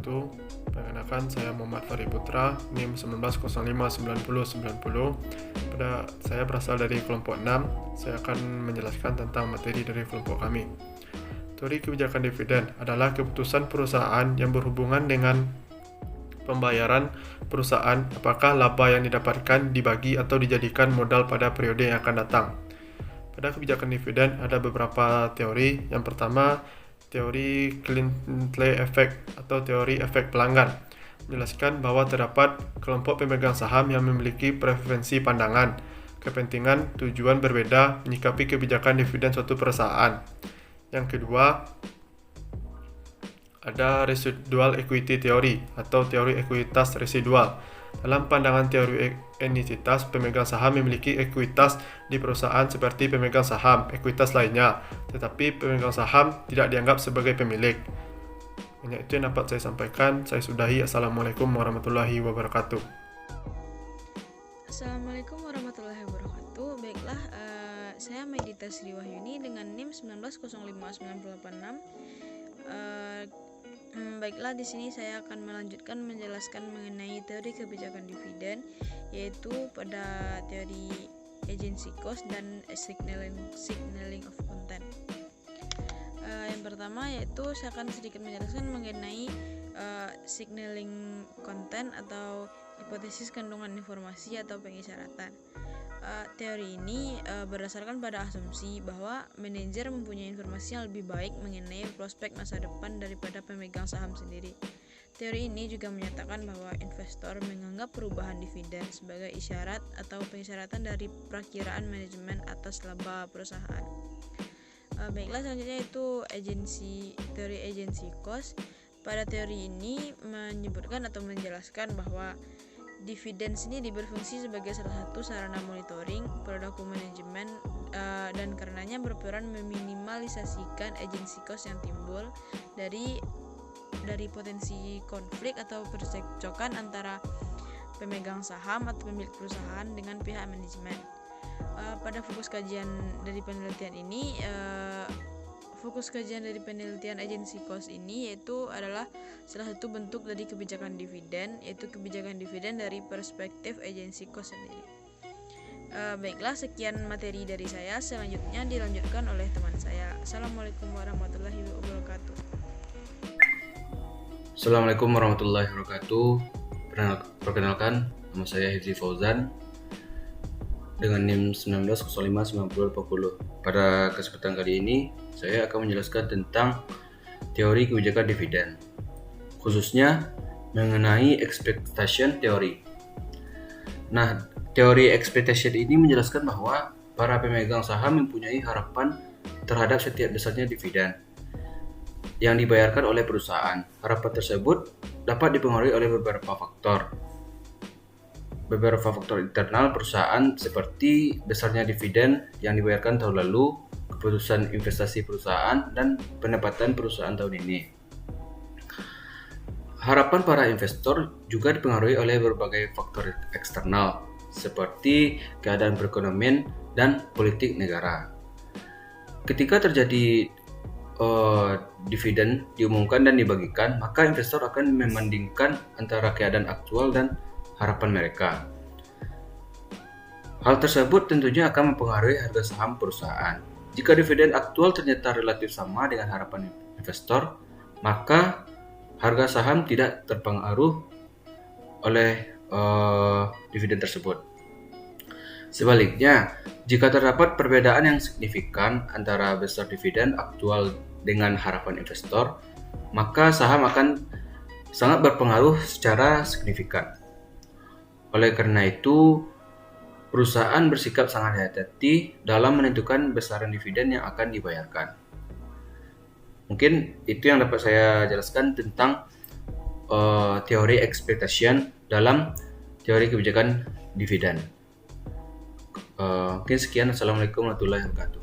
wabarakatuh. Perkenalkan, saya Muhammad Fahri Putra, NIM 19059090. Saya berasal dari kelompok 6. Saya akan menjelaskan tentang materi dari kelompok kami. Teori kebijakan dividen adalah keputusan perusahaan yang berhubungan dengan pembayaran perusahaan, apakah laba yang didapatkan dibagi atau dijadikan modal pada periode yang akan datang. Pada kebijakan dividen ada beberapa teori. Yang pertama, teori Clintley Effect atau teori efek pelanggan, menjelaskan bahwa terdapat kelompok pemegang saham yang memiliki preferensi pandangan, kepentingan, tujuan berbeda menyikapi kebijakan dividen suatu perusahaan. Yang kedua, ada residual equity theory atau teori ekuitas residual. Dalam pandangan teori entitas, pemegang saham memiliki ekuitas di perusahaan seperti pemegang saham ekuitas lainnya, tetapi pemegang saham tidak dianggap sebagai pemilik. Hanya itu yang dapat saya sampaikan. Saya sudahi. Assalamualaikum warahmatullahi wabarakatuh. Assalamualaikum warahmatullahi wabarakatuh. Baiklah, saya Medita Sri Wahyuni dengan NIM 1905986. Baiklah, di sini saya akan melanjutkan menjelaskan mengenai teori kebijakan dividen, yaitu pada teori agency cost dan signaling of content. Yang pertama yaitu saya akan sedikit menjelaskan mengenai signaling content atau hipotesis kandungan informasi atau pengisyaratan. Teori ini berdasarkan pada asumsi bahwa manajer mempunyai informasi yang lebih baik mengenai prospek masa depan daripada pemegang saham sendiri. Teori ini juga menyatakan bahwa investor menganggap perubahan dividen sebagai isyarat atau pengisyaratan dari perakiraan manajemen atas laba perusahaan. Baiklah, selanjutnya itu teori agency cost. Pada teori ini menyebutkan atau menjelaskan bahwa dividen sendiri berfungsi sebagai salah satu sarana monitoring perilaku manajemen dan karenanya berperan meminimalisasikan agency cost yang timbul dari potensi konflik atau percekcokan antara pemegang saham atau pemilik perusahaan dengan pihak manajemen. Pada fokus kajian dari penelitian ini, fokus kajian dari penelitian agency cost ini yaitu adalah salah satu bentuk dari kebijakan dividen, yaitu kebijakan dividen dari perspektif agency cost sendiri. Baiklah, sekian materi dari saya. Selanjutnya dilanjutkan oleh teman saya. Assalamualaikum warahmatullahi wabarakatuh. Assalamualaikum warahmatullahi wabarakatuh. Perkenalkan, nama saya Hizzi Fauzan dengan NIM 19059080. Pada kesempatan kali ini, saya akan menjelaskan tentang teori kebijakan dividen, khususnya mengenai expectation theory. Nah, teori expectation ini menjelaskan bahwa para pemegang saham mempunyai harapan terhadap setiap besarnya dividen yang dibayarkan oleh perusahaan. Harapan tersebut dapat dipengaruhi oleh beberapa faktor internal perusahaan seperti besarnya dividen yang dibayarkan tahun lalu, keputusan investasi perusahaan, dan pendapatan perusahaan tahun ini. Harapan para investor juga dipengaruhi oleh berbagai faktor eksternal seperti keadaan perekonomian dan politik negara. Ketika terjadi dividen diumumkan dan dibagikan, maka investor akan membandingkan antara keadaan aktual dan harapan mereka. Hal tersebut tentunya akan mempengaruhi harga saham perusahaan. Jika dividen aktual ternyata relatif sama dengan harapan investor, maka harga saham tidak terpengaruh oleh dividen tersebut. Sebaliknya, jika terdapat perbedaan yang signifikan antara besar dividen aktual dengan harapan investor, maka saham akan sangat berpengaruh secara signifikan. Oleh karena itu, perusahaan bersikap sangat hati-hati dalam menentukan besaran dividen yang akan dibayarkan. Mungkin itu yang dapat saya jelaskan tentang teori expectation dalam teori kebijakan dividen. Mungkin sekian. Assalamualaikum warahmatullahi wabarakatuh.